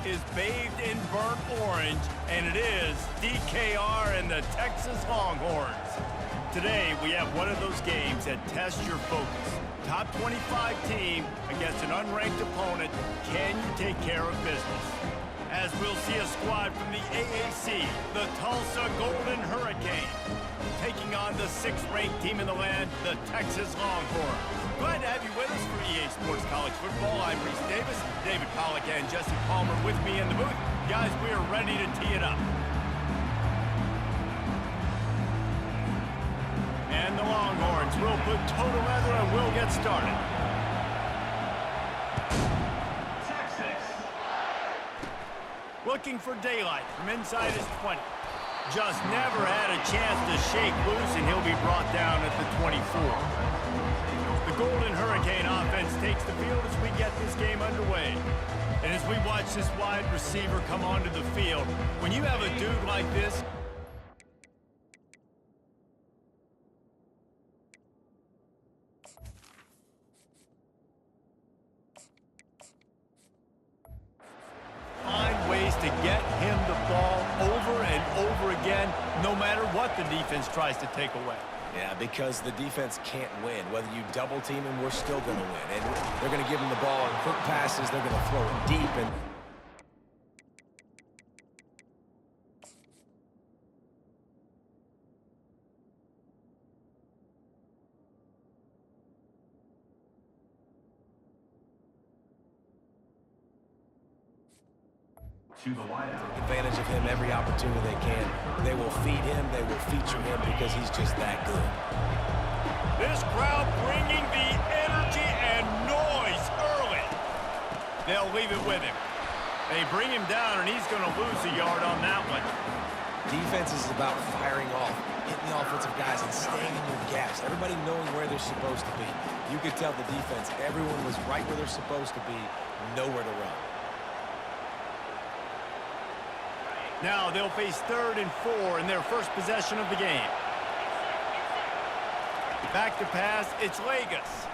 is bathed in burnt orange, and it is DKR and the Texas Longhorns. Today, we have one of those games that tests your focus. Top 25 team against an unranked opponent. Can you take care of business? As we'll see a squad from the AAC, the Tulsa Golden Hurricane, taking on the 6th-ranked team in the land, the Texas Longhorns. Glad to have you with us for EA Sports College Football. I'm Reese Davis, David Pollack and Jesse Palmer with me in the booth. Guys, we are ready to tee it up. And the Longhorns will put toe to leather and we'll get started. Looking for daylight from inside his 20. Just never had a chance to shake loose, and he'll be brought down at the 24. The Golden Hurricane offense takes the field as we get this game underway. And as we watch this wide receiver come onto the field, when you have a dude like this, to get him the ball over and over again, no matter what the defense tries to take away. Yeah, because the defense can't win. Whether you double team him, we're still going to win. And they're going to give him the ball on quick passes. They're going to throw it deep. And advantage of him every opportunity they can. They will feed him, they will feature him because he's just that good. This crowd bringing the energy and noise early. They'll leave it with him. They bring him down, and he's going to lose a yard on that one. Defense is about firing off, hitting the offensive guys, and staying in your gaps. Everybody knowing where they're supposed to be. You could tell the defense, everyone was right where they're supposed to be, nowhere to run. Now they'll face 3rd and 4 in their first possession of the game. Back to pass, it's Lagas.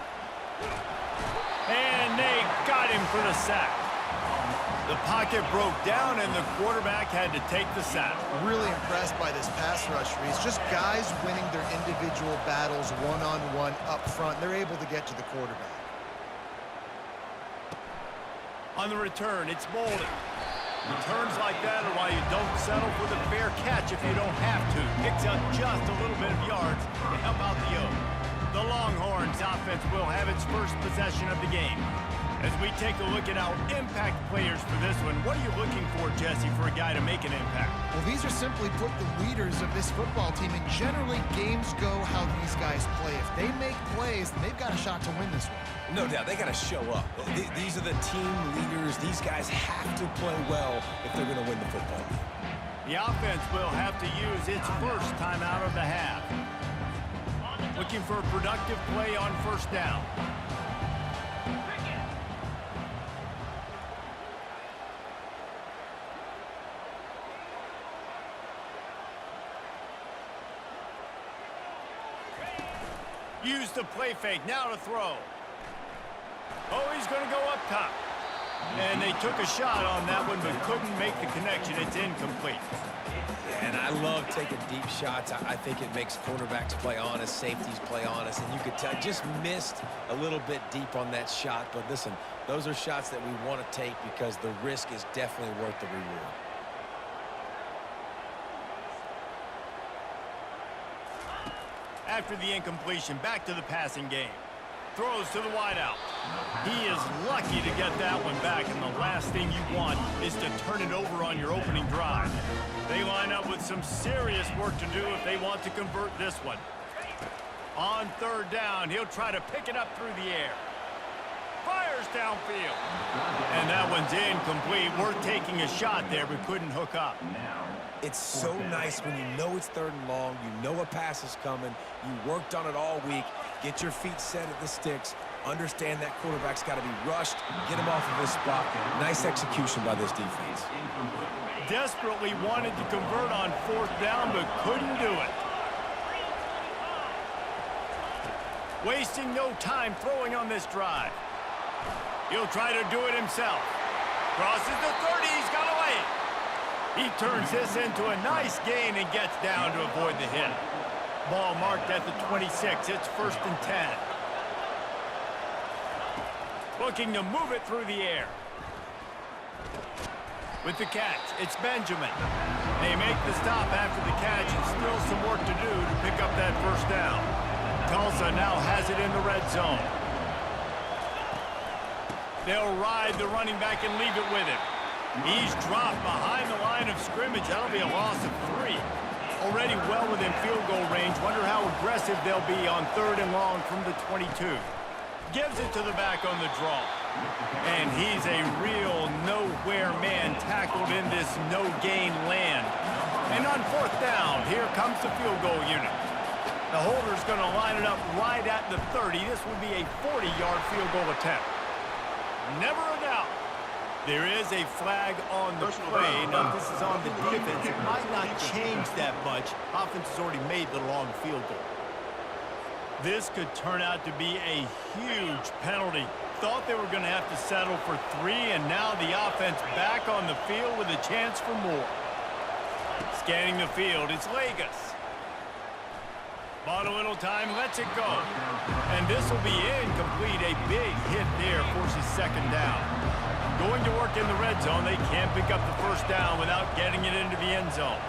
And they got him for the sack. The pocket broke down and the quarterback had to take the sack. Really impressed by this pass rush, Reese. Just guys winning their individual battles one-on-one up front. They're able to get to the quarterback. On the return, it's Bolden. Returns like that are why you don't settle for the fair catch if you don't have to. Picks up just a little bit of yards to help out the Oak. The Longhorns offense will have its first possession of the game. As we take a look at our impact players for this one, what are you looking for, Jesse, for a guy to make an impact? Well, these are simply put the leaders of this football team, and generally games go how these guys play. If they make plays, then they've got a shot to win this one. No doubt, they got to show up. These are the team leaders. These guys have to play well if they're going to win the football game. The offense will have to use its first time out of the half. Looking for a productive play on first down. Use the play fake, now to throw. Oh, he's going to go up top. And they took a shot on that one, but couldn't make the connection. It's incomplete. Yeah, and I love taking deep shots. I think it makes cornerbacks play honest, safeties play honest, and you could tell just missed a little bit deep on that shot. But listen, those are shots that we want to take because the risk is definitely worth the reward. After the incompletion, back to the passing game. Throws to the wideout. He is lucky to get that one back, and the last thing you want is to turn it over on your opening drive. They line up with some serious work to do if they want to convert this one. On 3rd down, he'll try to pick it up through the air. Fires downfield. And that one's incomplete. Worth taking a shot there, but couldn't hook up. It's so nice when you know it's 3rd and long, you know a pass is coming, you worked on it all week, get your feet set at the sticks, understand that quarterback's got to be rushed, get him off of his spot. Nice execution by this defense. Desperately wanted to convert on 4th down, but couldn't do it. Wasting no time throwing on this drive. He'll try to do it himself. Crosses the 30, He turns this into a nice gain and gets down to avoid the hit. Ball marked at the 26. It's 1st and 10. Looking to move it through the air. With the catch, it's Benjamin. They make the stop after the catch and still some work to do to pick up that 1st down. Tulsa now has it in the red zone. They'll ride the running back and leave it with him. He's dropped behind the line of scrimmage. That'll be a loss of 3. Already well within field goal range. Wonder how aggressive they'll be on 3rd and long from the 22. Gives it to the back on the draw. And he's a real nowhere man tackled in this no-gain land. And on 4th down, here comes the field goal unit. The holder's going to line it up right at the 30. This would be a 40-yard field goal attempt. Never a doubt. There is a flag on the play. Now, this is on the defense. It might not change that much. Offense has already made the long field goal. This could turn out to be a huge penalty. Thought they were going to have to settle for 3, and now the offense back on the field with a chance for more. Scanning the field, it's Lagas. Bought a little time, lets it go. And this will be incomplete. A big hit there forces 2nd down. Going to work in the red zone. They can't pick up the 1st down without getting it into the end zone.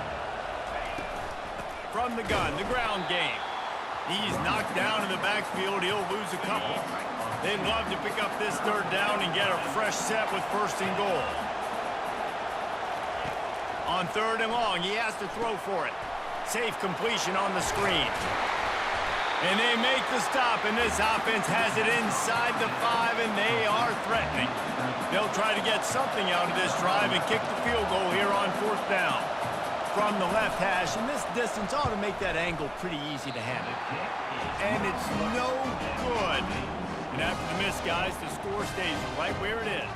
From the gun, the ground game. He's knocked down in the backfield. He'll lose a couple. They'd love to pick up this 3rd down and get a fresh set with 1st and goal. On 3rd and long, he has to throw for it. Safe completion on the screen. And they make the stop, and this offense has it inside the 5, and they are threatening. They'll try to get something out of this drive and kick the field goal here on 4th down. From the left hash, and this distance ought to make that angle pretty easy to handle. And it's no good. And after the miss, guys, the score stays right where it is.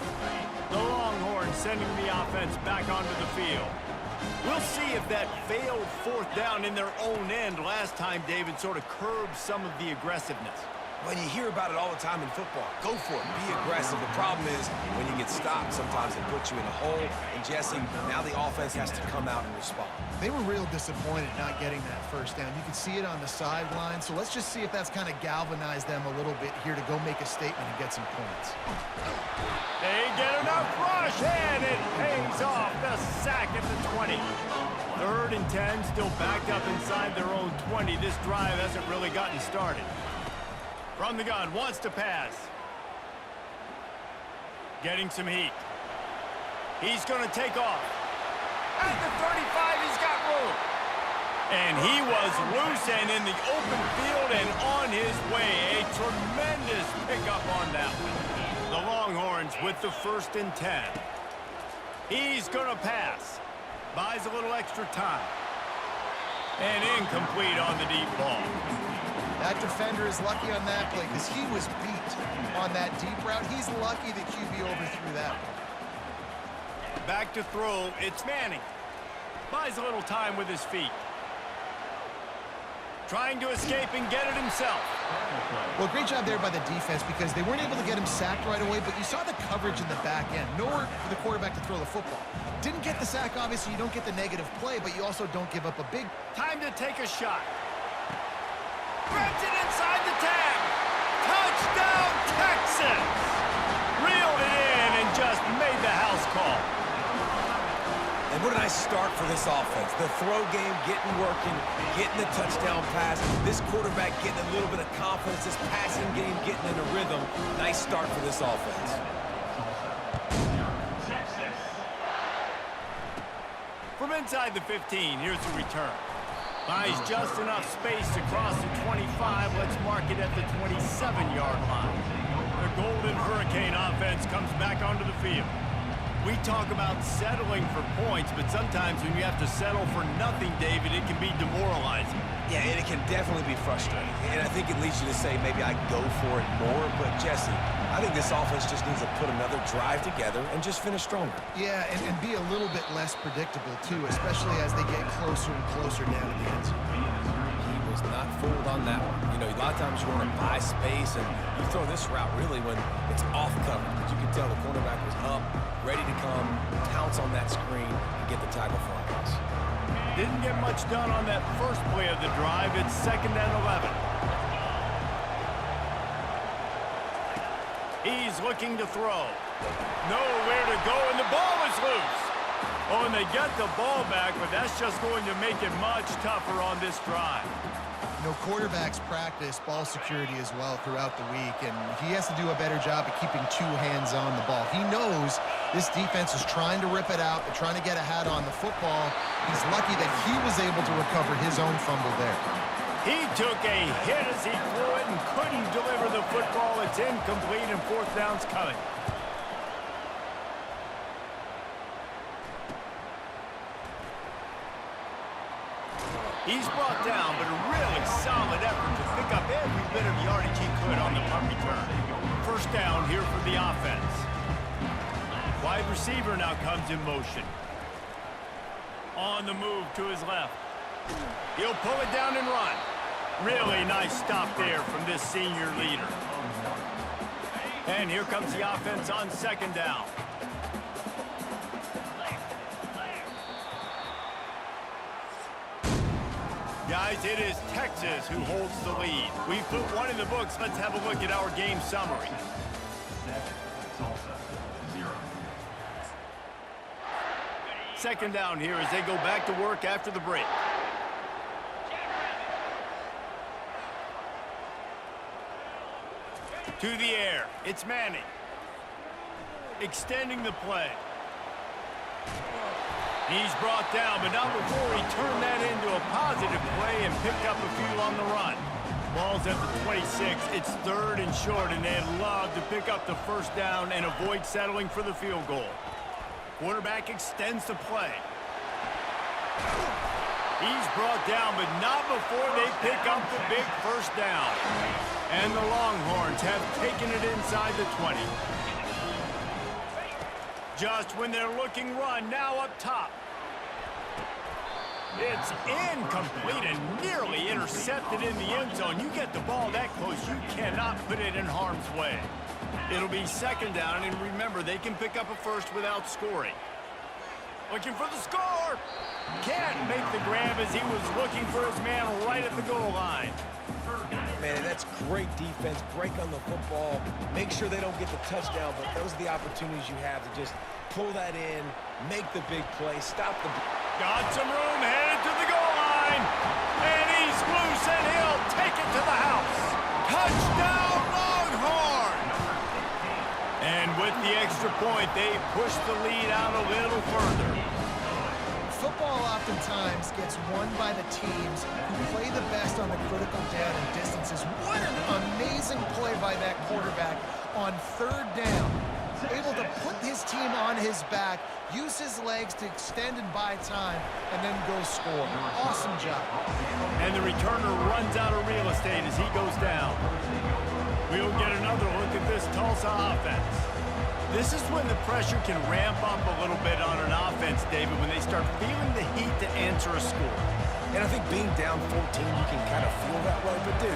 The Longhorns sending the offense back onto the field. We'll see if that failed 4th down in their own end last time, David, sort of curbed some of the aggressiveness. When you hear about it all the time in football, go for it, be aggressive. The problem is when you get stopped, sometimes it puts you in a hole. And Jesse, now the offense has to come out and respond. They were real disappointed not getting that 1st down. You could see it on the sideline. So let's just see if that's kind of galvanized them a little bit here to go make a statement and get some points. They get enough rush, and it pays off. The sack at the 20. 3rd and 10, still backed up inside their own 20. This drive hasn't really gotten started. From the gun, wants to pass. Getting some heat. He's going to take off. At the 35, he's got room. And he was loose and in the open field and on his way. A tremendous pickup on that one. The Longhorns with the 1st and 10. He's going to pass. Buys a little extra time. And incomplete on the deep ball. That defender is lucky on that play because he was beat on that deep route. He's lucky the QB overthrew that one. Back to throw, it's Manning. Buys a little time with his feet. Trying to escape and get it himself. Well, great job there by the defense because they weren't able to get him sacked right away, but you saw the coverage in the back end. Nowhere for the quarterback to throw the football. Didn't get the sack, obviously. You don't get the negative play, but you also don't give up a big... Time to take a shot. Grabs it inside the tag. Touchdown, Texas! Reeled it in and just made the house call. And what a nice start for this offense. The throw game getting working, getting the touchdown pass. This quarterback getting a little bit of confidence. This passing game getting in a rhythm. Nice start for this offense. From inside the 15, here's the return. Buys just enough space to cross the 25. Let's mark it at the 27-yard line. The Golden Hurricane offense comes back onto the field. We talk about settling for points, but sometimes when you have to settle for nothing, David, it can be demoralizing. Yeah, and it can definitely be frustrating. And I think it leads you to say maybe I go for it more. But, Jesse, I think this offense just needs to put another drive together and just finish stronger. Yeah, and be a little bit less predictable, too, especially as they get closer and closer down to the end zone. He was not fooled on that one. You know, a lot of times you want to buy space, and you throw this route really when it's off cover. But you can tell the cornerback was up, ready to come, pounce on that screen, and get the tackle for a loss. Didn't get much done on that first play of the drive. It's 2nd and 11. He's looking to throw. Nowhere to go, and the ball is loose. Oh, and they get the ball back, but that's just going to make it much tougher on this drive. You know, quarterbacks practice ball security as well throughout the week, and he has to do a better job of keeping two hands on the ball. He knows this defense is trying to rip it out. They're trying to get a hat on the football. He's lucky that he was able to recover his own fumble there. He took a hit as he threw it and couldn't deliver the football. It's incomplete, and 4th down's coming. He's brought down, but a really solid effort to pick up every bit of yardage he could on the punt return. 1st down here for the offense. Wide receiver now comes in motion. On the move to his left. He'll pull it down and run. Really nice stop there from this senior leader. And here comes the offense on 2nd down. Guys, it is Texas who holds the lead. We've put one in the books. Let's have a look at our game summary. Second down here as they go back to work after the break. To the air. It's Manning. Extending the play. He's brought down, but not before he turned that into a positive play and picked up a few on the run. Ball's at the 26. It's 3rd and short, and they'd love to pick up the 1st down and avoid settling for the field goal. Quarterback extends the play. He's brought down, but not before they pick up the big 1st down. And the Longhorns have taken it inside the 20. Just when they're looking run, now up top. It's incomplete and nearly intercepted in the end zone. You get the ball that close, you cannot put it in harm's way. It'll be 2nd down, and remember, they can pick up a 1st without scoring. Looking for the score. Can't make the grab as he was looking for his man right at the goal line. Man, that's great defense. Break on the football. Make sure they don't get the touchdown, but those are the opportunities you have to just pull that in, make the big play, stop the... Got some room, headed to the goal line. And he's loose, and he'll take it to the house. Touchdown, Longhorns! And with the extra point, they push the lead out a little further. Football oftentimes gets won by the teams who play the best on the critical down and distances. What an amazing play by that quarterback on 3rd down. Able to put his team on his back, use his legs to extend and buy time, and then go score. Awesome job. And the returner runs out of real estate as he goes down. We'll get another look at this Tulsa offense. This is when the pressure can ramp up a little bit on an offense, David, when they start feeling the heat to answer a score. And I think being down 14, you can kind of feel that way. But, dude,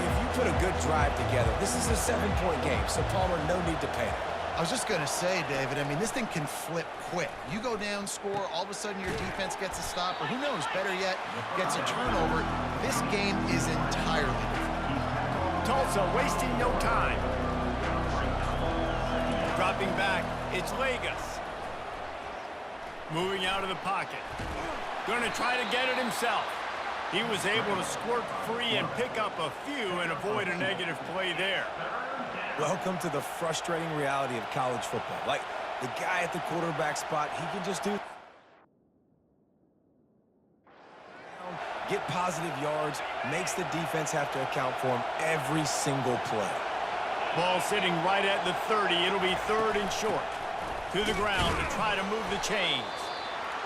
if you put a good drive together, this is a 7-point game, so Palmer, no need to panic. I was just going to say, David, I mean, this thing can flip quick. You go down, score, all of a sudden your defense gets a stop, or who knows, better yet, gets a turnover. This game is entirely different. Tulsa wasting no time. Dropping back, it's Lagas. Moving out of the pocket. Going to try to get it himself. He was able to squirt free and pick up a few and avoid a negative play there. Welcome to the frustrating reality of college football. Like, the guy at the quarterback spot, he can just do... get positive yards, makes the defense have to account for him every single play. Ball sitting right at the 30. It'll be 3rd and short. To the ground to try to move the chains.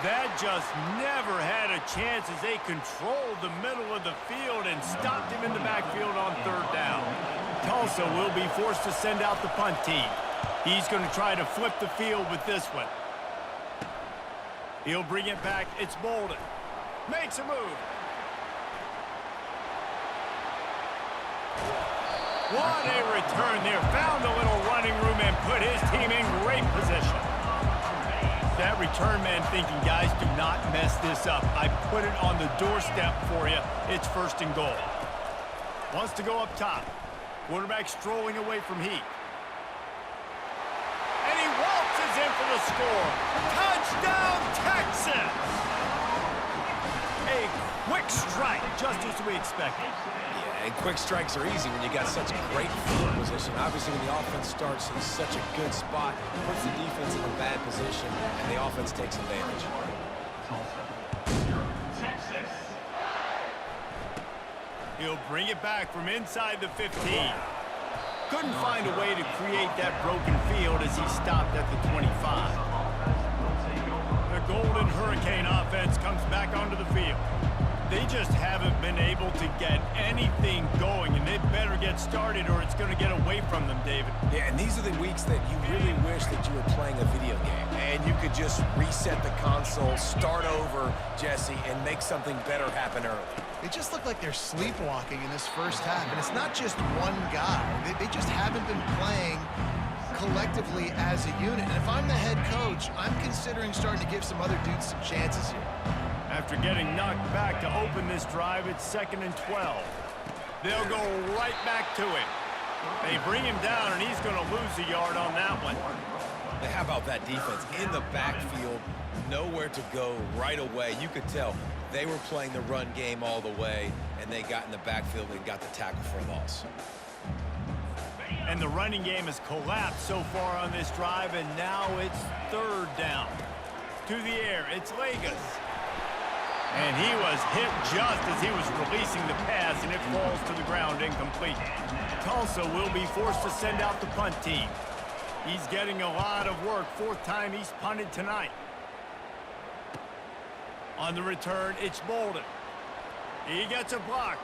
That just never had a chance as they controlled the middle of the field and stopped him in the backfield on 3rd down. Tulsa will be forced to send out the punt team. He's going to try to flip the field with this one. He'll bring it back. It's Bolden. Makes a move. What a return there. Found a little running room and put his team in great position. That return man thinking, guys, do not mess this up. I put it on the doorstep for you. It's 1st and goal. Wants to go up top. Quarterback strolling away from Heat. And he waltzes in for the score. Touchdown, Texas! A quick strike, just as we expected. Yeah, and quick strikes are easy when you got such great field position. Obviously, when the offense starts in such a good spot, puts the defense in a bad position, and the offense takes advantage. He'll bring it back from inside the 15. Couldn't find a way to create that broken field as he stopped at the 25. The Golden Hurricane offense comes back onto the field. They just haven't been able to get anything going, and they better get started or it's going to get away from them, David. Yeah, and these are the weeks that you really wish that you were playing a video game, and you could just reset the console, start over, Jesse, and make something better happen early. They just look like they're sleepwalking in this first half, and it's not just one guy. They just haven't been playing collectively as a unit. And if I'm the head coach, I'm considering starting to give some other dudes some chances here. After getting knocked back to open this drive, it's 2nd and 12. They'll go right back to it. They bring him down, and he's going to lose a yard on that one. Now, how about that defense? In the backfield, nowhere to go right away. You could tell they were playing the run game all the way, and they got in the backfield and got the tackle for a loss. And the running game has collapsed so far on this drive, and now it's 3rd down. To the air, it's Lagas. And he was hit just as he was releasing the pass, and it falls to the ground incomplete. Tulsa will be forced to send out the punt team. He's getting a lot of work. 4th time he's punted tonight. On the return, it's Bolden. He gets a block.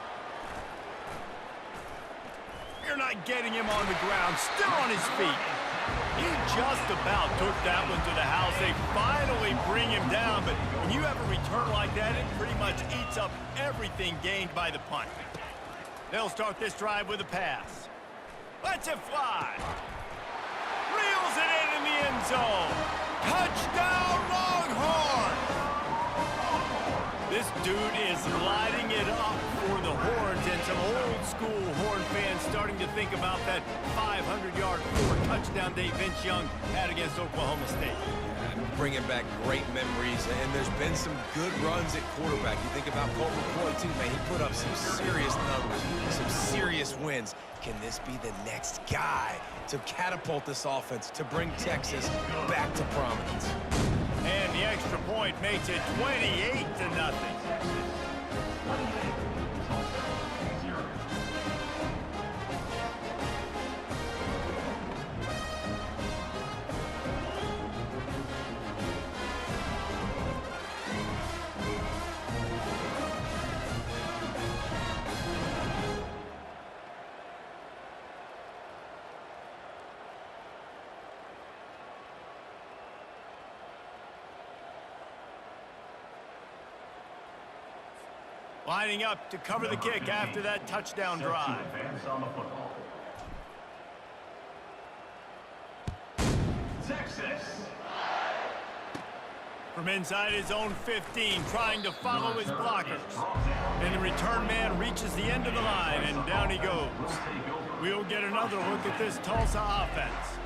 You're not getting him on the ground, still on his feet. He just about took that one to the house. They finally bring him down, but when you have a return like that, it pretty much eats up everything gained by the punt. They'll start this drive with a pass. Lets it fly. Reels it in the end zone. Touchdown, Longhorns! This dude is lighting it up for the Horns, and some old-school Horn fans starting to think about that 500-yard 4-touchdown day Vince Young had against Oklahoma State. Bringing back great memories, and there's been some good runs at quarterback. You think about Colt McCoy, too, man. He put up some serious numbers, some serious wins. Can this be the next guy to catapult this offense, to bring Texas back to prominence? And the extra point makes it 28-0. Lining up to cover the kick after that touchdown drive. Texas. From inside his own 15, trying to follow his blockers. And the return man reaches the end of the line, and down he goes. We'll get another look at this Tulsa offense.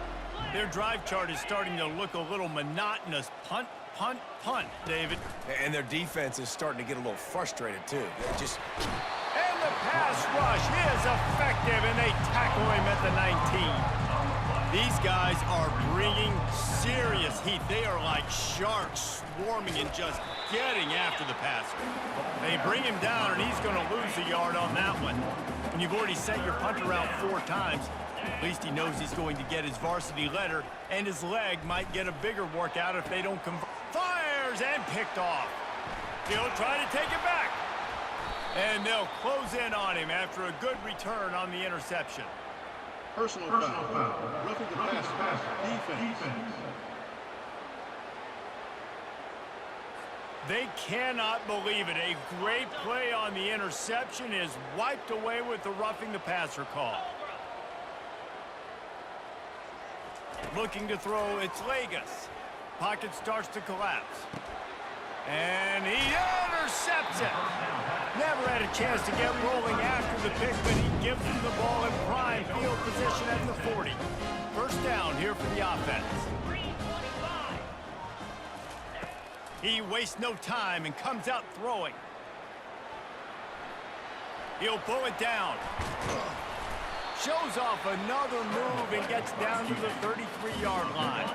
Their drive chart is starting to look a little monotonous. Punt, punt, punt, David. And their defense is starting to get a little frustrated, too. And the pass rush is effective, and they tackle him at the 19. These guys are bringing serious heat. They are like sharks swarming and just getting after the passer. They bring him down, and he's going to lose a yard on that one. When you've already sent your punter out 4 times, at least he knows he's going to get his varsity letter, and his leg might get a bigger workout if they don't convert. Fires and picked off. He'll try to take it back. And they'll close in on him after a good return on the interception. Personal foul. Roughing the passer. Defense. They cannot believe it. A great play on the interception is wiped away with the roughing the passer call. Looking to throw, it's Lagas. Pocket starts to collapse. And he intercepts it. Never had a chance to get rolling after the pick, but he gives him the ball in prime field position at the 40. First down here for the offense. He wastes no time and comes out throwing. He'll pull it down. Shows off another move and gets down to the 33-yard line.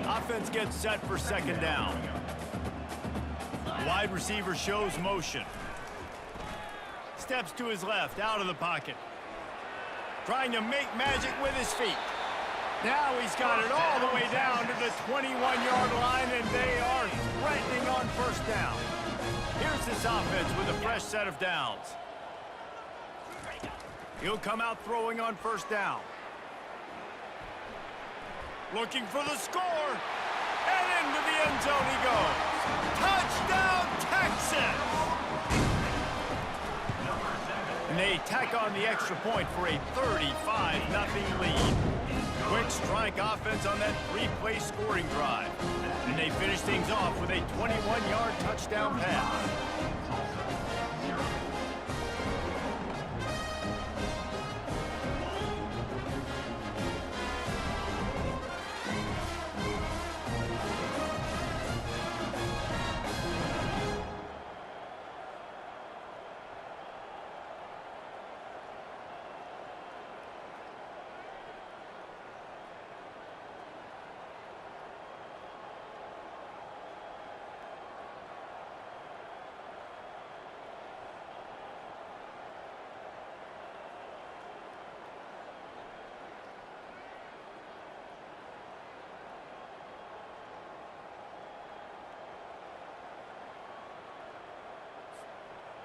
Offense gets set for second down. Wide receiver shows motion. Steps to his left, out of the pocket. Trying to make magic with his feet. Now he's got it all the way down to the 21-yard line, and they are threatening on first down. Here's this offense with a fresh set of downs. He'll come out throwing on first down. Looking for the score. And into the end zone he goes. Touchdown, Texas! And they tack on the extra point for a 35-0 lead. Quick strike offense on that three-play scoring drive. And they finish things off with a 21-yard touchdown pass.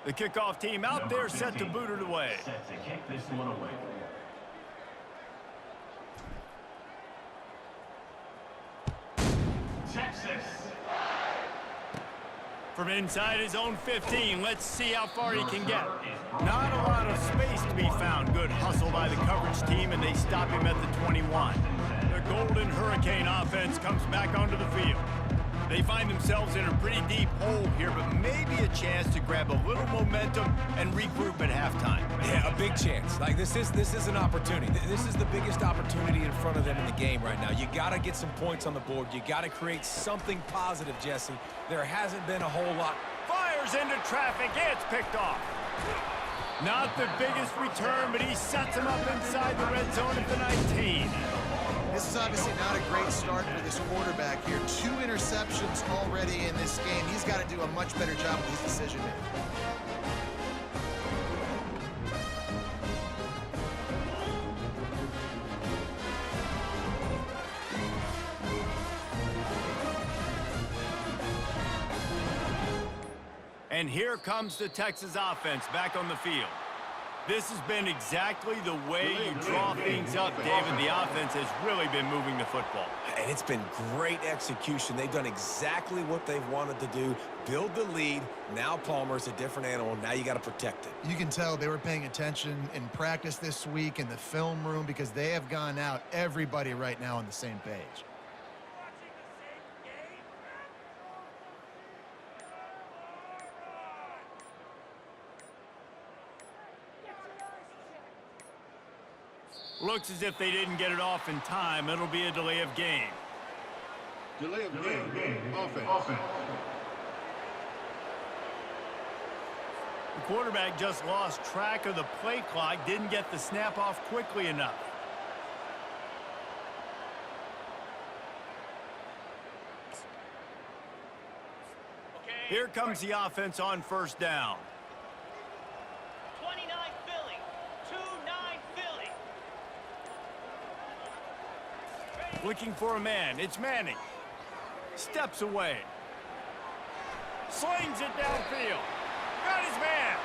The kickoff team out there set to boot it away. Set to kick this one away. Texas. From inside his own 15, let's see how far he can get. Not a lot of space to be found. Good hustle by the coverage team, and they stop him at the 21. The Golden Hurricane offense comes back onto the field. They find themselves in a pretty deep hole here, but maybe a chance to grab a little momentum and regroup at halftime. Yeah, a big chance. Like, this is an opportunity. This is the biggest opportunity in front of them in the game right now. You got to get some points on the board. You got to create something positive, Jesse. There hasn't been a whole lot. Fires into traffic. It's picked off. Not the biggest return, but he sets him up inside the red zone at the 19. This is obviously not a great start for this quarterback here. 2 interceptions already in this game. He's got to do a much better job with his decision-making. And here comes the Texas offense back on the field. This has been exactly the way you draw things up, David. The offense has really been moving the football. And it's been great execution. They've done exactly what they've wanted to do. Build the lead. Now Palmer's a different animal. Now you got to protect it. You can tell they were paying attention in practice this week in the film room because they have gone out, everybody right now on the same page. Looks as if they didn't get it off in time. It'll be a delay of game. Delay of game. Offense. The quarterback just lost track of the play clock, didn't get the snap off quickly enough. Here comes the offense on first down. 29 Philly, 2-9 Philly. Looking for a man. It's Manning. Steps away. Slings it downfield. Got his man.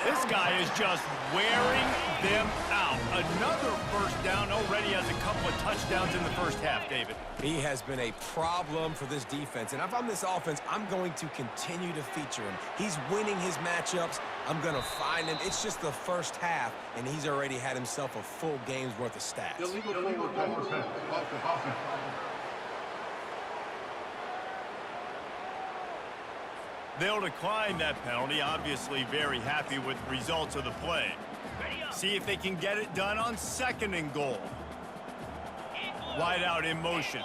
This guy is just wearing them out. Another first down. Already has a couple of touchdowns in the first half, David. He has been a problem for this defense. And if I'm this offense, I'm going to continue to feature him. He's winning his matchups. I'm going to find him. It's just the first half, and he's already had himself a full game's worth of stats. Illegal forward pass. Offense. They'll decline that penalty, obviously very happy with the results of the play. See if they can get it done on 2nd and goal. Wide out in motion.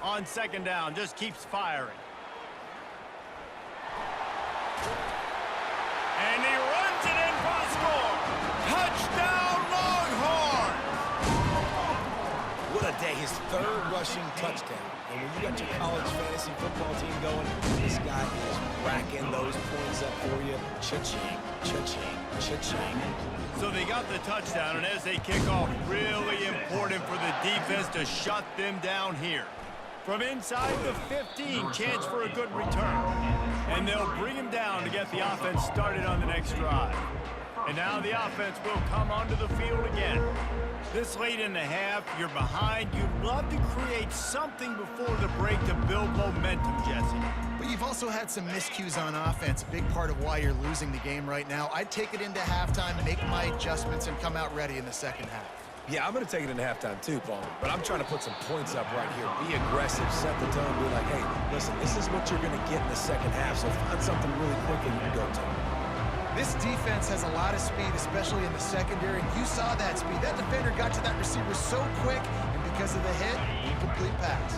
On 2nd down, just keeps firing. And he runs it in for the score. Touchdown, Longhorns! What a day. His 3rd rushing touchdown. And when you got your college fantasy football team going, this guy is racking those points up for you. Cha-ching, cha-ching, cha-ching. So they got the touchdown, and as they kick off, really important for the defense to shut them down here. From inside the 15, chance for a good return. And they'll bring him down to get the offense started on the next drive. And now the offense will come onto the field again. This late in the half, you're behind. You'd love to create something before the break to build momentum, Jesse. But you've also had some miscues on offense, a big part of why you're losing the game right now. I'd take it into halftime, make my adjustments, and come out ready in the 2nd half. Yeah, I'm going to take it into halftime too, Paul. But I'm trying to put some points up right here. Be aggressive, set the tone, be like, hey, listen, this is what you're going to get in the 2nd half, so find something really quick and you can go to it. This defense has a lot of speed, especially in the secondary. You saw that speed. That defender got to that receiver so quick, and because of the hit, incomplete pass.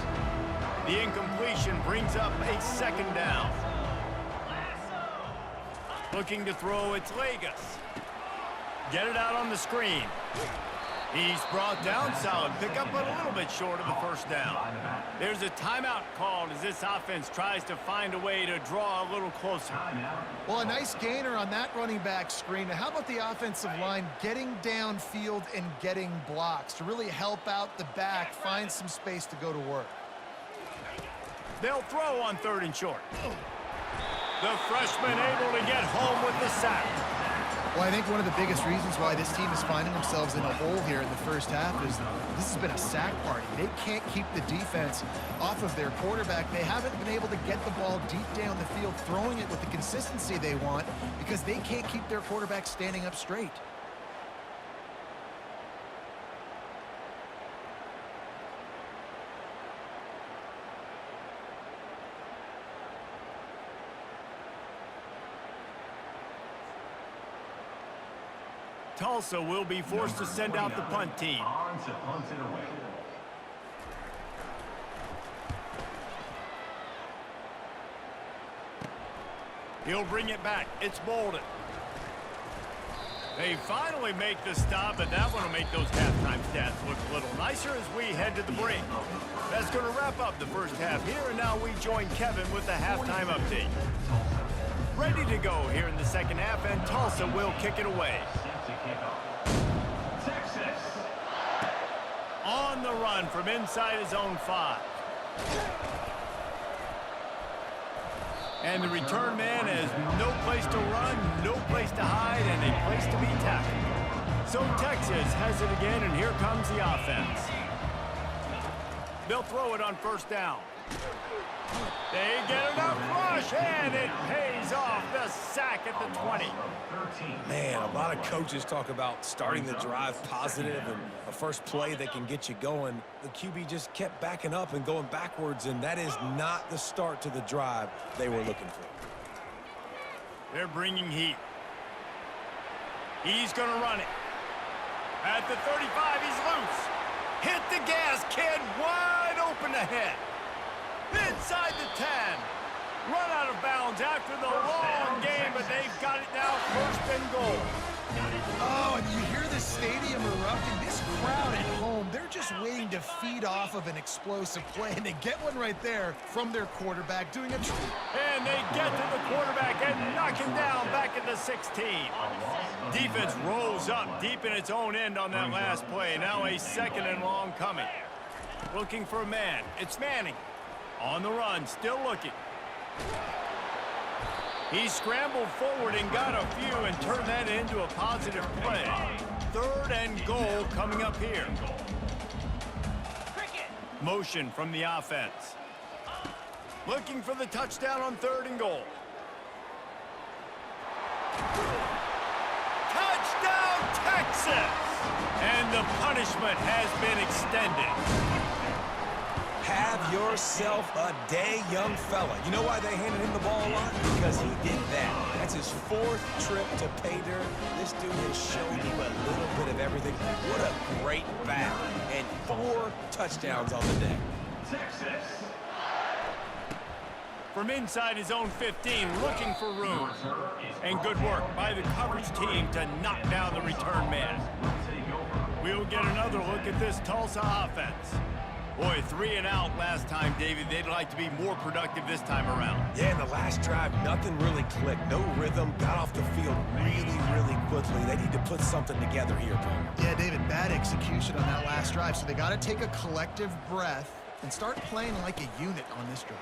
The incompletion brings up a 2nd down. Looking to throw, it's Lagas. Get it out on the screen. He's brought down, solid pickup, but a little bit short of the 1st down. There's a timeout called as this offense tries to find a way to draw a little closer. Well, a nice gainer on that running back screen. Now, how about the offensive line getting downfield and getting blocks to really help out the back, find some space to go to work? They'll throw on 3rd and short. The freshman able to get home with the sack. Well, I think one of the biggest reasons why this team is finding themselves in a hole here in the 1st half is this has been a sack party. They can't keep the defense off of their quarterback. They haven't been able to get the ball deep down the field, throwing it with the consistency they want because they can't keep their quarterback standing up straight. Tulsa will be forced to send out the punt team. He'll bring it back. It's Bolden. They finally make the stop, but that one will make those halftime stats look a little nicer as we head to the break. That's going to wrap up the 1st half here, and now we join Kevin with the halftime update. Ready to go here in the 2nd half, and Tulsa will kick it away. On the run from inside his own 5. And the return man has no place to run, no place to hide, and a place to be tackled. So Texas has it again, and here comes the offense. They'll throw it on 1st down. They get enough rush, and it pays off. The sack at the 20. Man, a lot of coaches talk about starting the drive positive and a first play that can get you going. The QB just kept backing up and going backwards, and that is not the start to the drive they were looking for. They're bringing heat. He's going to run it. At the 35, he's loose. Hit the gas, kid. Wide open ahead. Inside the 10. Run out of bounds after the long game, but they've got it now 1st and goal. Oh, and you hear the stadium erupting. This crowd at home, they're just waiting to feed off of an explosive play, and they get one right there from their quarterback doing a and they get to the quarterback and knock him down back at the 16. Defense rolls up deep in its own end on that last play. Now a 2nd and long coming. Looking for a man. It's Manning. On the run, still looking. He scrambled forward and got a few and turned that into a positive play. 3rd and goal coming up here. Motion from the offense. Looking for the touchdown on 3rd and goal. Touchdown, Texas! And the punishment has been extended. Have yourself a day, young fella. You know why they handed him the ball a lot? Because he did that. That's his 4th trip to pay dirt. This dude has shown you a little bit of everything. What a great back. And 4 touchdowns on the day. From inside his own 15, looking for room. And good work by the coverage team to knock down the return man. We'll get another look at this Tulsa offense. Boy, 3 and out last time, David. They'd like to be more productive this time around. Yeah, in the last drive, nothing really clicked. No rhythm, got off the field really quickly. They need to put something together here, Paul. Yeah, David, bad execution on that last drive, so they got to take a collective breath and start playing like a unit on this drive.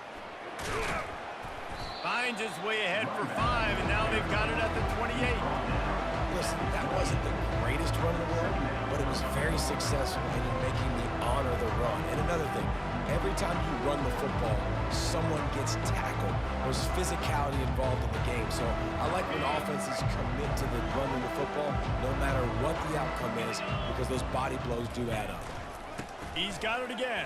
Finds his way ahead for 5, and now they've got it at the 28. Listen, that wasn't the greatest run in the world, but it was very successful in making me honor the run. And another thing, every time you run the football, someone gets tackled. There's physicality involved in the game. So I like when offenses commit to the running the football, no matter what the outcome is, because those body blows do add up. He's got it again.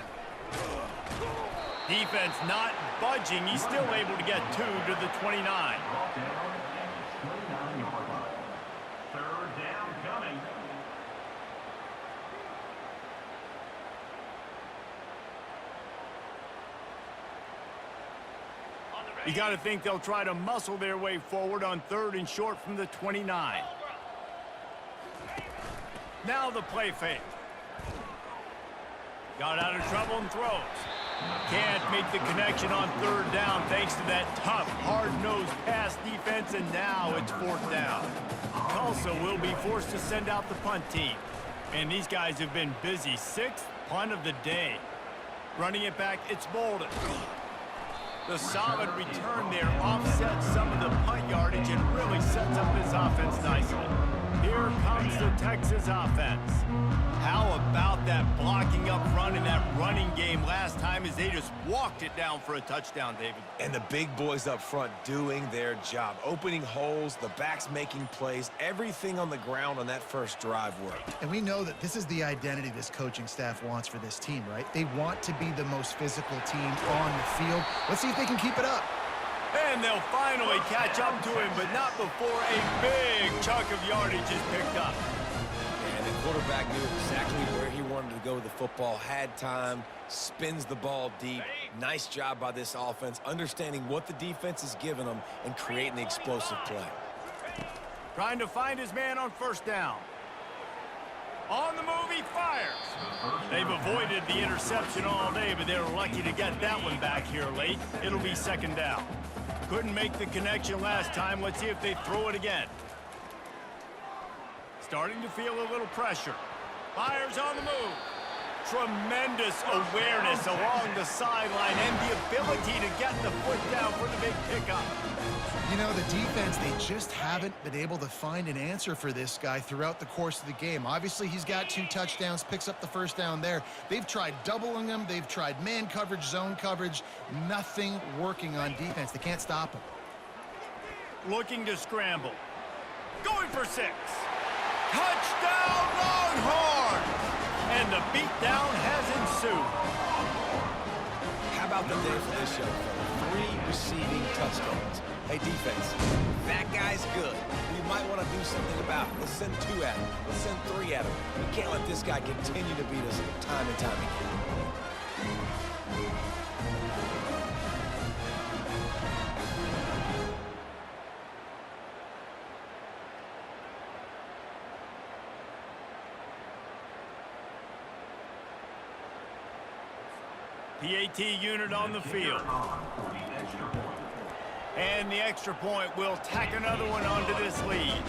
Defense not budging. He's still able to get 2 to the 29. You got to think they'll try to muscle their way forward on 3rd and short from the 29. Now the play fake. Got out of trouble and throws. Can't make the connection on 3rd down thanks to that tough, hard-nosed pass defense, and now it's 4th down. Tulsa will be forced to send out the punt team. And these guys have been busy. 6th punt of the day. Running it back, it's Bolden. The solid return there offsets some of the punt yardage and really sets up this offense nicely. Here comes the Texas offense. How about that blocking up front in that running game last time as they just walked it down for a touchdown, David? And the big boys up front doing their job. Opening holes, the backs making plays, everything on the ground on that first drive worked. And we know that this is the identity this coaching staff wants for this team, right? They want to be the most physical team on the field. Let's see if they can keep it up. And they'll finally catch up to him, but not before a big chunk of yardage is picked up. And the quarterback knew exactly where he wanted to go with the football, had time, spins the ball deep. Nice job by this offense, understanding what the defense is giving them and creating the explosive play. Trying to find his man on 1st down. On the move, he fires. They've avoided the interception all day, but they're lucky to get that one back here late. It'll be 2nd down. Couldn't make the connection last time. Let's see if they throw it again. Starting to feel a little pressure. Fires on the move. Tremendous awareness along the sideline and the ability to get the foot down for the big pickup. You know, the defense, they just haven't been able to find an answer for this guy throughout the course of the game. Obviously, he's got 2 touchdowns, picks up the 1st down there. They've tried doubling him. They've tried man coverage, zone coverage. Nothing working on defense. They can't stop him. Looking to scramble. Going for 6. Touchdown, Longhorns! And the beatdown has ensued. How about the day for this young fella? 3 receiving touchdowns. Hey, defense, that guy's good. You might want to do something about it. Let's send 2 at him. Let's send 3 at him. We can't let this guy continue to beat us time and time again. PAT unit on the field. And the extra point will tack another one onto this lead.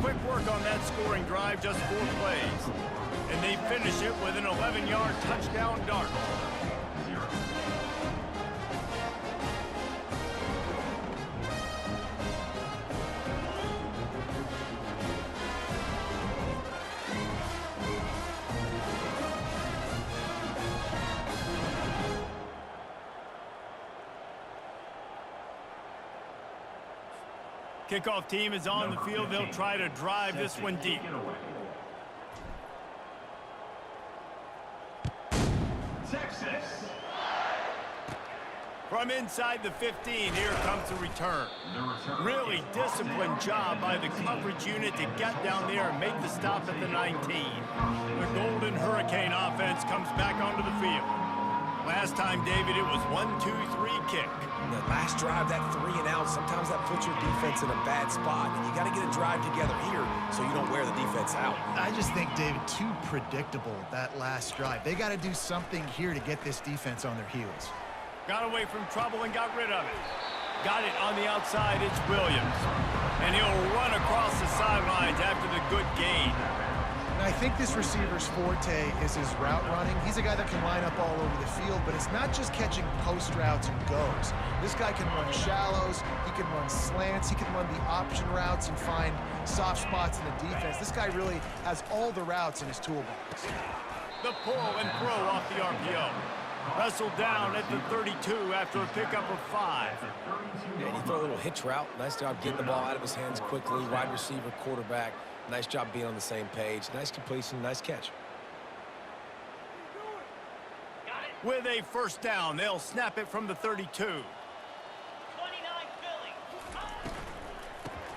Quick work on that scoring drive, just 4 plays. And they finish it with an 11-yard touchdown dart. Kickoff team is on the field. They'll try to drive this one deep. From inside the 15, here comes the return. Really disciplined job by the coverage unit to get down there and make the stop at the 19. The Golden Hurricane offense comes back onto the field. Last time, David, it was 1-2-3 kick. The last drive, that 3 and out, sometimes that puts your defense in a bad spot, and you got to get a drive together here so you don't wear the defense out. I just think, David, too predictable, that last drive. They got to do something here to get this defense on their heels. Got away from trouble and got rid of it. Got it on the outside, it's Williams. And he'll run across the sidelines after the good gain. I think this receiver's forte is his route running. He's a guy that can line up all over the field, but it's not just catching post routes and goes. This guy can run shallows, he can run slants, he can run the option routes and find soft spots in the defense. This guy really has all the routes in his toolbox. The pull and throw off the RPO. Wrestled down at the 32 after a pickup of 5. Yeah, and you throw a little hitch route. Nice job getting the ball out of his hands quickly. Wide receiver, quarterback. Nice job being on the same page. Nice completion, nice catch. With a first down, they'll snap it from the 32. 29 Philly.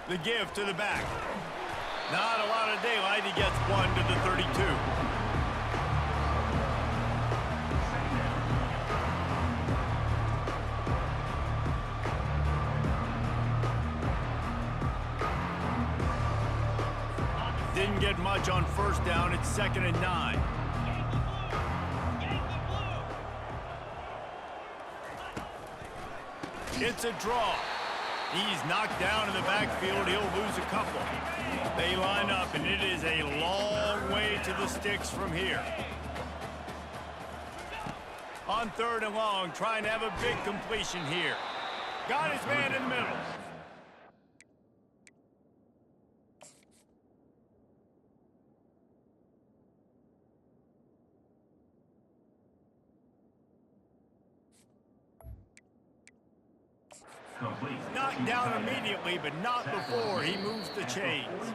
The give to the back. Not a lot of daylight. He gets 1 to the 32. Didn't get much on first down. It's 2nd and 9. It's a draw. He's knocked down in the backfield. He'll lose a couple. They line up, and it is a long way to the sticks from here. On 3rd and long, trying to have a big completion here. Got his man in the middle. Knocked down immediately, but not before he moves the chains.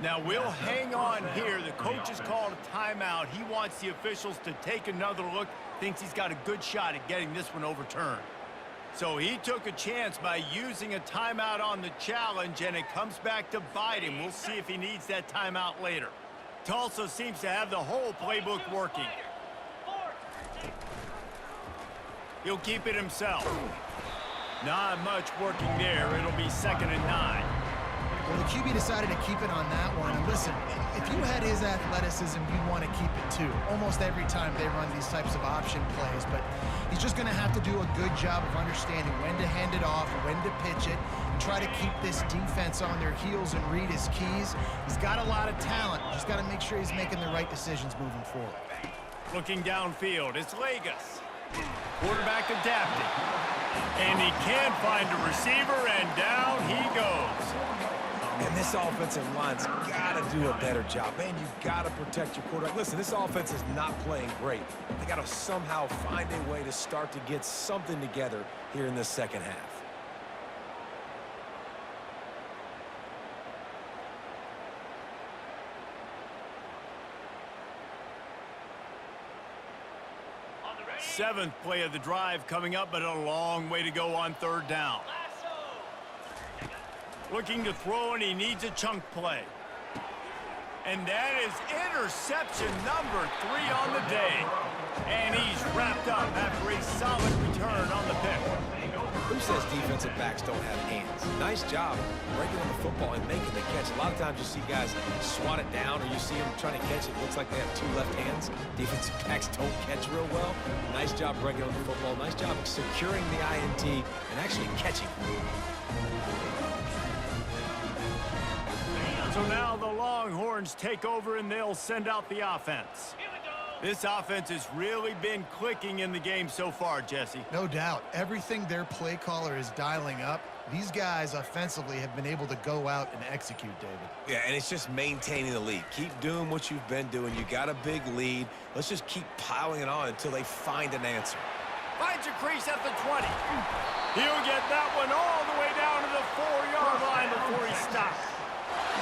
Now we'll hang on here. The coach has called a timeout. He wants the officials to take another look. Thinks he's got a good shot at getting this one overturned. So he took a chance by using a timeout on the challenge, and it comes back to bite him. We'll see if he needs that timeout later. Tulsa seems to have the whole playbook working. He'll keep it himself. Not much working there. It'll be 2nd and 9. Well, the QB decided to keep it on that one. And listen, if you had his athleticism, you'd want to keep it too. Almost every time they run these types of option plays. But he's just going to have to do a good job of understanding when to hand it off, when to pitch it, and try to keep this defense on their heels and read his keys. He's got a lot of talent. Just got to make sure he's making the right decisions moving forward. Looking downfield, it's Vegas. Quarterback adapting. And he can't find a receiver, and down he goes. And this offensive line's got to do a better job. Man, you got to protect your quarterback. Listen, this offense is not playing great. They got to somehow find a way to start to get something together here in the second half. Seventh play of the drive coming up, but a long way to go on 3rd down. Looking to throw, and he needs a chunk play. And that is interception number 3 on the day. And he's wrapped up after a solid return on the pick. Who says defensive backs don't have hands? Nice job breaking on the football and making the catch. A lot of times you see guys swat it down, or you see them trying to catch it. Looks like they have 2 left hands. Defensive backs don't catch real well. Nice job breaking on the football. Nice job securing the INT and actually catching. So now the Longhorns take over, and they'll send out the offense. This offense has really been clicking in the game so far, Jesse. No doubt. Everything their play caller is dialing up, these guys offensively have been able to go out and execute, David. Yeah, and it's just maintaining the lead. Keep doing what you've been doing. You got a big lead. Let's just keep piling it on until they find an answer. Finds a crease at the 20. He'll get that one all the way down to the 4-yard line before he stops.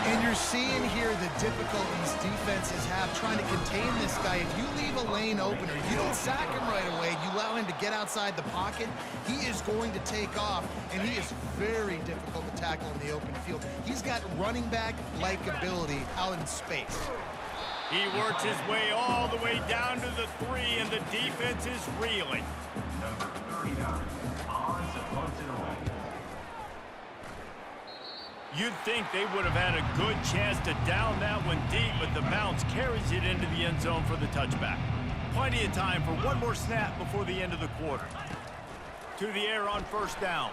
And you're seeing here the difficulties defenses have trying to contain this guy. If you leave a lane open or you don't sack him right away, you allow him to get outside the pocket, he is going to take off, and he is very difficult to tackle in the open field. He's got running back-like ability out in space. He works his way all the way down to the 3, and the defense is reeling. Number 39, odds of punts and away. You'd think they would have had a good chance to down that one deep, but the bounce carries it into the end zone for the touchback. Plenty of time for one more snap before the end of the quarter. To the air on first down.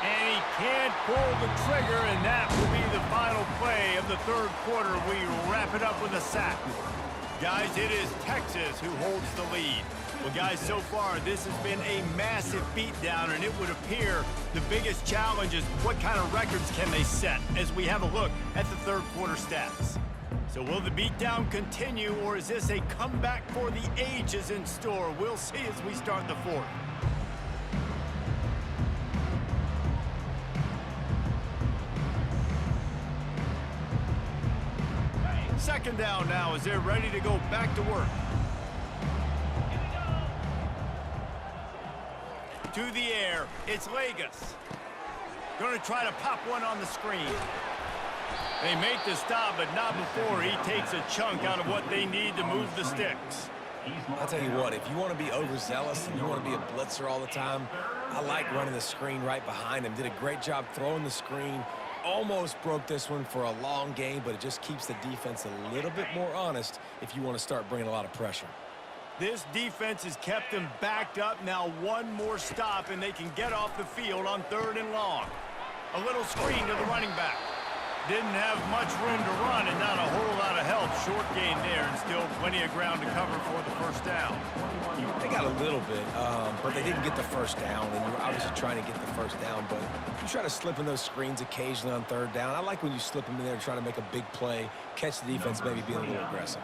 And he can't pull the trigger, and that will be the final play of the third quarter. We wrap it up with a sack. Guys, it is Texas who holds the lead. Well, guys, so far, this has been a massive beatdown, and it would appear the biggest challenge is what kind of records can they set as we have a look at the third quarter stats. So will the beatdown continue, or is this a comeback for the ages in store? We'll see as we start the fourth. Second down now as they're ready to go back to work. To the air, it's Lagas. Going to try to pop one on the screen. They make the stop, but not before he takes a chunk out of what they need to move the sticks. I'll tell you what, if you want to be overzealous and you want to be a blitzer all the time, I like running the screen right behind him. Did a great job throwing the screen. Almost broke this one for a long game, but it just keeps the defense a little bit more honest if you want to start bringing a lot of pressure. This defense has kept them backed up. Now one more stop, and they can get off the field on 3rd and long. A little screen to the running back. Didn't have much room to run, and not a whole lot of help. Short gain there, and still plenty of ground to cover for the first down. They got a little bit, but they didn't get the first down, and you're obviously trying to get the first down, but you try to slip in those screens occasionally on 3rd down. I like when you slip them in there and try to make a big play, catch the defense, maybe being a little aggressive.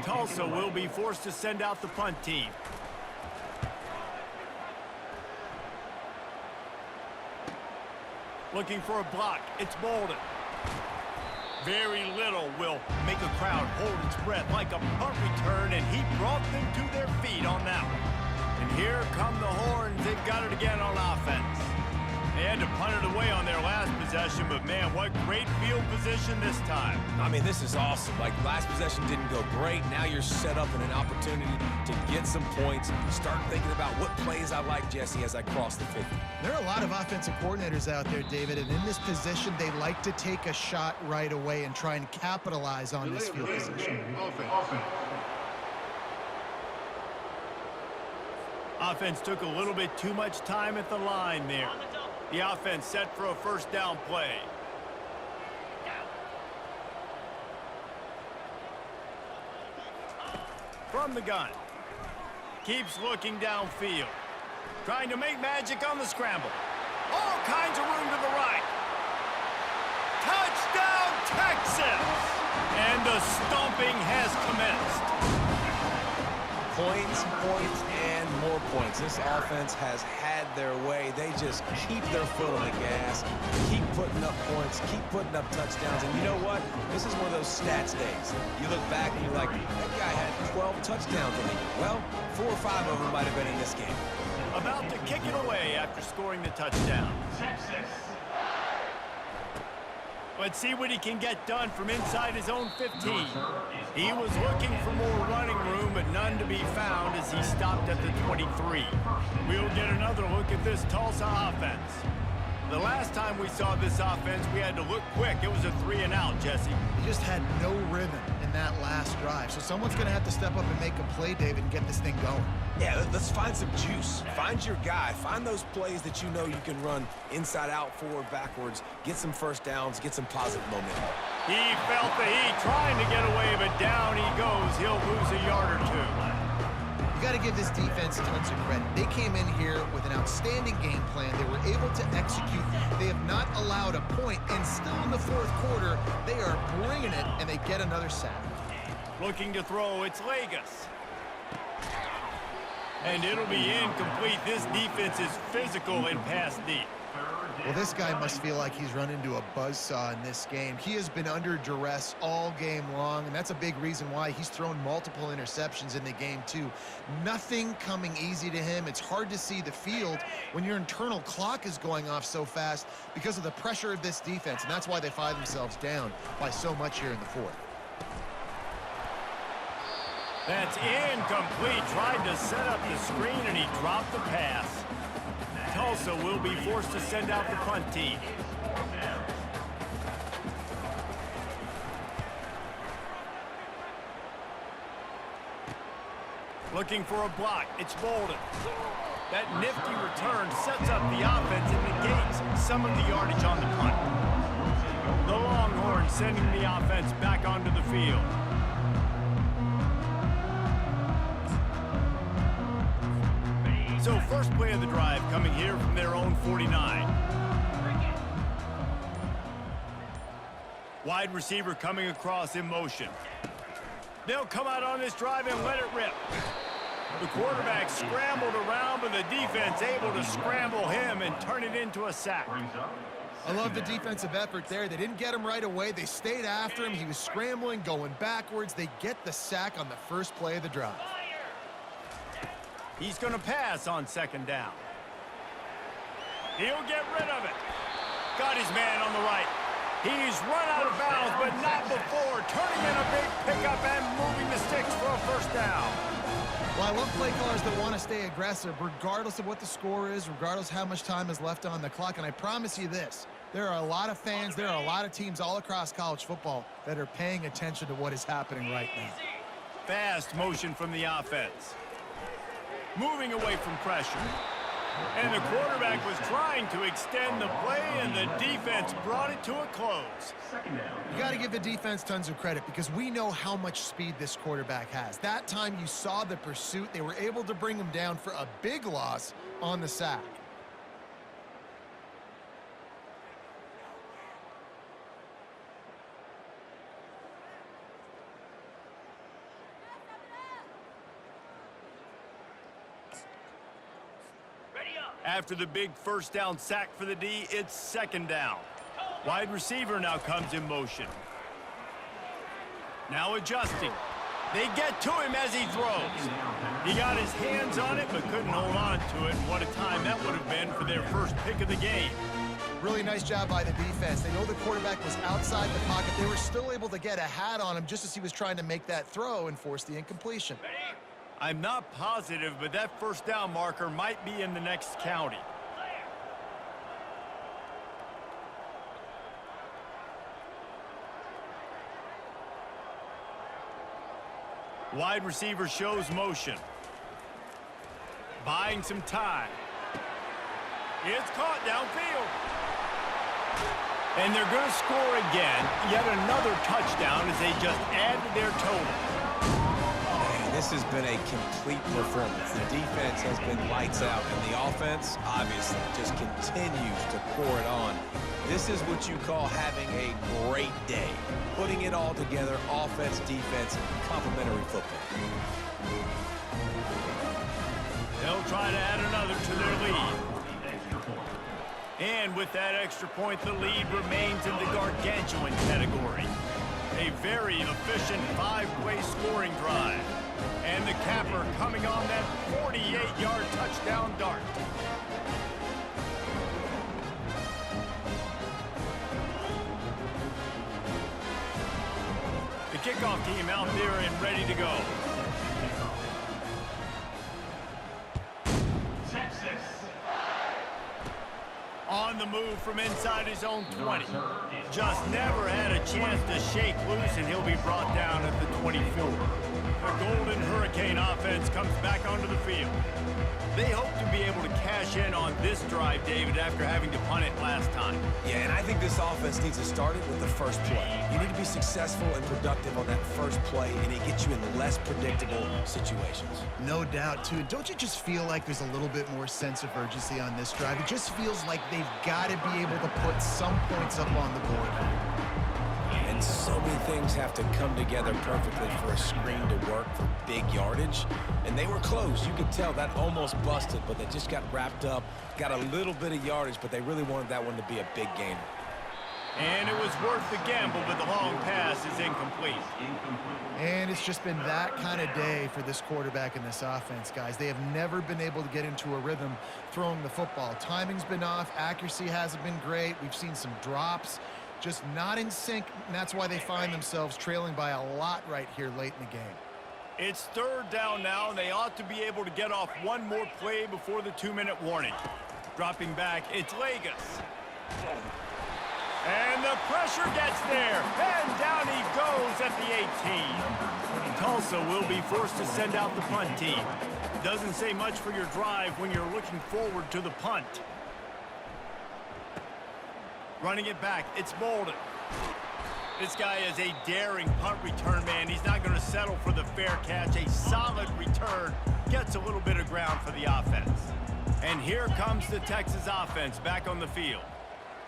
Tulsa will be forced to send out the punt team. Looking for a block. It's Bolden. Very little will make a crowd hold its breath like a punt return, and he brought them to their feet on that one. And here come the Horns. They've got it again on offense. They had to punt it away on their last possession, but man, what great field position this time. I mean, this is awesome. Like, last possession didn't go great. Now you're set up in an opportunity to get some points. Start thinking about what plays I like, Jesse, as I cross the 50. There are a lot of offensive coordinators out there, David, and in this position, they like to take a shot right away and try and capitalize on this field position. Offense took a little bit too much time at the line there. The offense set for a first down play. From the gun. Keeps looking downfield. Trying to make magic on the scramble. All kinds of room to the right. Touchdown, Texas! And the stomping has commenced. Points, points, and more points. This offense has had their way. They just keep their foot on the gas, keep putting up points, keep putting up touchdowns. And you know what? This is one of those stats days. You look back and you're like, that guy had 12 touchdowns in the year. Well, 4 or 5 of them might have been in this game. About to kick it away after scoring the touchdown. Texas. Let's see what he can get done from inside his own 15. He was looking for more running room, but none to be found as he stopped at the 23. We'll get another look at this Tulsa offense. The last time we saw this offense, we had to look quick. It was a 3-and-out, Jesse. They just had no rhythm in that last drive. So someone's going to have to step up and make a play, David, and get this thing going. Yeah, let's find some juice. Find your guy. Find those plays that you know you can run inside out, forward, backwards. Get some first downs. Get some positive momentum. He felt the heat trying to get away, but down he goes. He'll lose a yard or two. You got to give this defense tons of credit. They came in here with an outstanding game plan. They were able to execute. They have not allowed a point, and still in the fourth quarter, they are bringing it, and they get another sack. Looking to throw, it's Lagas. And it'll be incomplete. This defense is physical and pass deep. Well, this guy must feel like he's run into a buzzsaw in this game. He has been under duress all game long, and that's a big reason why he's thrown multiple interceptions in the game, too. Nothing coming easy to him. It's hard to see the field when your internal clock is going off so fast because of the pressure of this defense, and that's why they find themselves down by so much here in the fourth. That's incomplete. Tried to set up the screen, and he dropped the pass. Tulsa will be forced to send out the punt team. Looking for a block. It's Bolden. That nifty return sets up the offense and negates some of the yardage on the punt. The Longhorns sending the offense back onto the field. So first play of the drive coming here from their own 49. Wide receiver coming across in motion. They'll come out on this drive and let it rip. The quarterback scrambled around, but the defense able to scramble him and turn it into a sack. I love the defensive effort there. They didn't get him right away. They stayed after him. He was scrambling, going backwards. They get the sack on the first play of the drive. He's going to pass on second down. He'll get rid of it. Got his man on the right. He's run out of bounds, but not before turning in a big pickup and moving the sticks for a first down. Well, I love play callers that want to stay aggressive, regardless of what the score is, regardless how much time is left on the clock. And I promise you this, there are a lot of fans, there are a lot of teams all across college football that are paying attention to what is happening right now. Fast motion from the offense. Moving away from pressure. And the quarterback was trying to extend the play, and the defense brought it to a close. You got to give the defense tons of credit because we know how much speed this quarterback has. That time you saw the pursuit. They were able to bring him down for a big loss on the sack. After the big first down sack for the D, it's second down. Wide receiver now comes in motion. Now adjusting. They get to him as he throws. He got his hands on it but couldn't hold on to it. What a time that would have been for their first pick of the game. Really nice job by the defense. They know the quarterback was outside the pocket. They were still able to get a hat on him just as he was trying to make that throw and force the incompletion. I'm not positive, but that first down marker might be in the next county. Wide receiver shows motion. Buying some time. It's caught downfield. And they're going to score again. Yet another touchdown as they just add to their total. This has been a complete performance. The defense has been lights out, and the offense, obviously, just continues to pour it on. This is what you call having a great day. Putting it all together, offense, defense, complementary football. They'll try to add another to their lead. And with that extra point, the lead remains in the gargantuan category. A very efficient 5-play scoring drive. And the capper coming on that 48-yard touchdown dart. The kickoff team out there and ready to go. On the move from inside his own 20. Just never had a chance to shake loose, and he'll be brought down at the 24. The Golden Hurricane offense comes back onto the field. They hope to be able to cash in on this drive, David, after having to punt it last time. Yeah, and I think this offense needs to start it with the first play. You need to be successful and productive on that first play, and it gets you in less predictable situations. No doubt, too. Don't you just feel like there's a little bit more sense of urgency on this drive? It just feels like they've got to be able to put some points up on the board. And And so many things have to come together perfectly for a screen to work for big yardage. And they were close. You could tell that almost busted, but they just got wrapped up, got a little bit of yardage, but they really wanted that one to be a big gainer. And it was worth the gamble, but the long pass is incomplete. And it's just been that kind of day for this quarterback and this offense, guys. They have never been able to get into a rhythm throwing the football. Timing's been off. Accuracy hasn't been great. We've seen some drops, just not in sync, and that's why they find themselves trailing by a lot right here late in the game. It's third down now, and they ought to be able to get off one more play before the 2-minute warning. Dropping back, it's Lagas. And the pressure gets there, and down he goes at the 18. Tulsa will be forced to send out the punt team. Doesn't say much for your drive when you're looking forward to the punt. Running it back, it's Bolden. This guy is a daring punt return man. He's not going to settle for the fair catch. A solid return gets a little bit of ground for the offense. And here comes the Texas offense back on the field.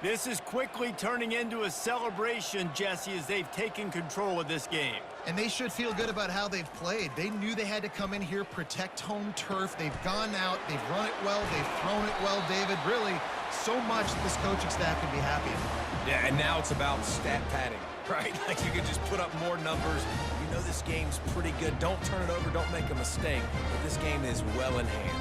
This is quickly turning into a celebration, Jesse, as they've taken control of this game. And they should feel good about how they've played. They knew they had to come in here, protect home turf. They've gone out, they've run it well, they've thrown it well, David. Really, so much that this coaching staff can be happy about. Yeah, and now it's about stat padding, right? Like you can just put up more numbers. You know this game's pretty good. Don't turn it over, don't make a mistake. But this game is well in hand.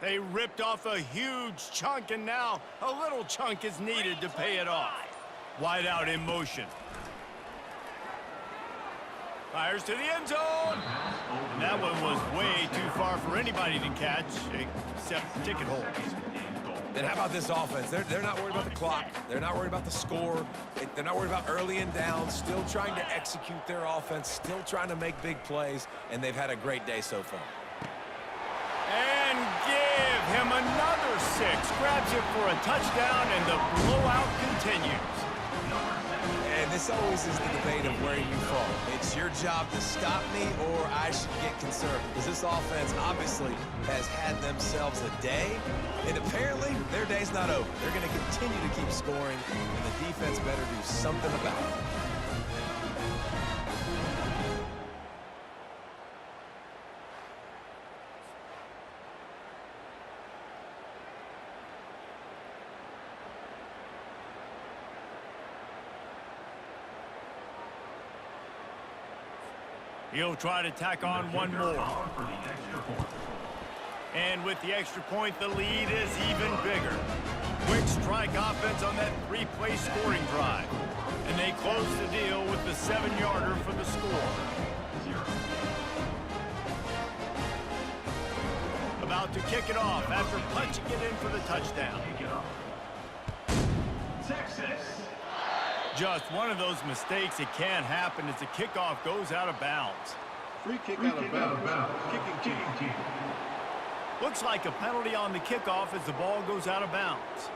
They ripped off a huge chunk, and now a little chunk is needed to pay it off. Wide out in motion. Fires to the end zone. And that one was way too far for anybody to catch, except ticket holders. And how about this offense? They're not worried about the clock. They're not worried about the score. They're not worried about early and down. Still trying to execute their offense. Still trying to make big plays. And they've had a great day so far. And give him another 6. Grabs it for a touchdown, and the blowout continues. And this always is the debate of where you fall. It's your job to stop me, or I should get concerned. Because this offense obviously has had themselves a day, and apparently their day's not over. They're going to continue to keep scoring, and the defense better do something about it. He'll try to tack on one more. And with the extra point, the lead is even bigger. Quick strike offense on that 3-play scoring drive. And they close the deal with the 7-yarder for the score. About to kick it off after punching it in for the touchdown. Texas. Just one of those mistakes that can happen as the kickoff goes out of bounds. Free kick out of bounds. Kicking team. Looks like a penalty on the kickoff as the ball goes out of bounds.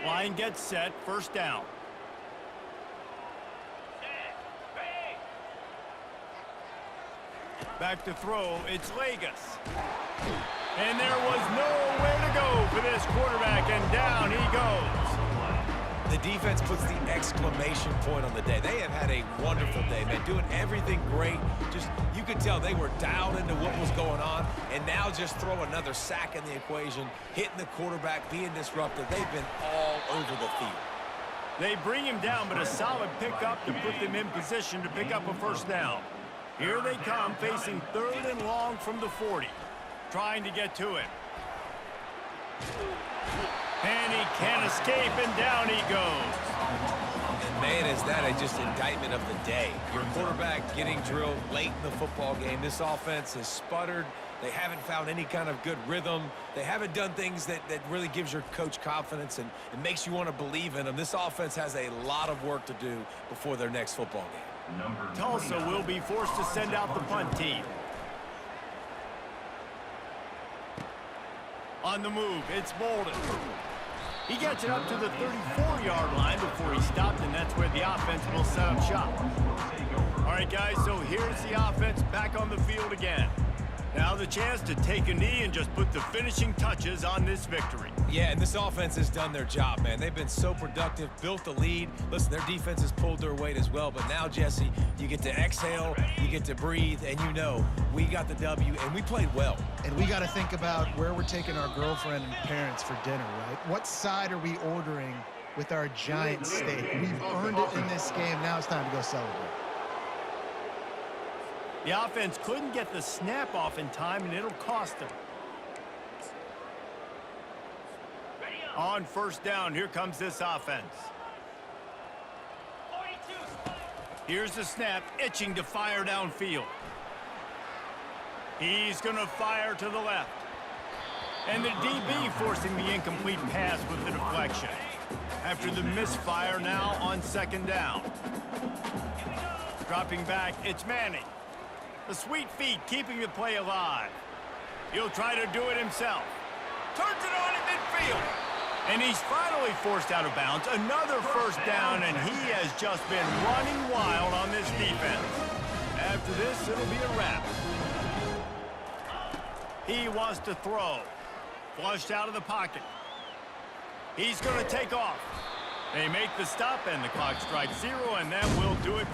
Line gets set, first down. Back to throw, it's Lagas. And there was nowhere to go for this quarterback, and down he goes. The defense puts the exclamation point on the day. They have had a wonderful day, man, doing everything great. Just, you could tell they were dialed into what was going on, and now just throw another sack in the equation, hitting the quarterback, being disruptive. They've been all over the field. They bring him down, but a solid pickup to put them in position to pick up a first down. Here they come, facing 3rd and long from the 40. Trying to get to it. And he can't escape, and down he goes. And man, is that just indictment of the day. Your quarterback getting drilled late in the football game. This offense has sputtered. They haven't found any kind of good rhythm. They haven't done things that really gives your coach confidence and makes you want to believe in them. This offense has a lot of work to do before their next football game. Tulsa will be forced to send out the punt team. On the move, it's Bolden. He gets it up to the 34-yard line before he stopped, and that's where the offense will set up shop. All right, guys, so here's the offense back on the field again. Now the chance to take a knee and just put the finishing touches on this victory. Yeah, and this offense has done their job, man. They've been so productive, built the lead. Listen, their defense has pulled their weight as well. But now, Jesse, you get to exhale, you get to breathe, and you know we got the W, and we played well. And we got to think about where we're taking our girlfriend and parents for dinner, right? What side are we ordering with our giant steak? We've earned it in this game. Now it's time to go celebrate. The offense couldn't get the snap off in time, and it'll cost them. On first down, here comes this offense. 42. Here's the snap, itching to fire downfield. He's going to fire to the left. And the DB forcing the incomplete pass with the deflection. After the misfire, now on second down. Dropping back, it's Manning. The sweet feet keeping the play alive. He'll try to do it himself. Turns it on in midfield. And he's finally forced out of bounds. Another first down, and he has just been running wild on this defense. After this, it'll be a wrap. He wants to throw. Flushed out of the pocket. He's going to take off. They make the stop, and the clock strikes 0, and that will do it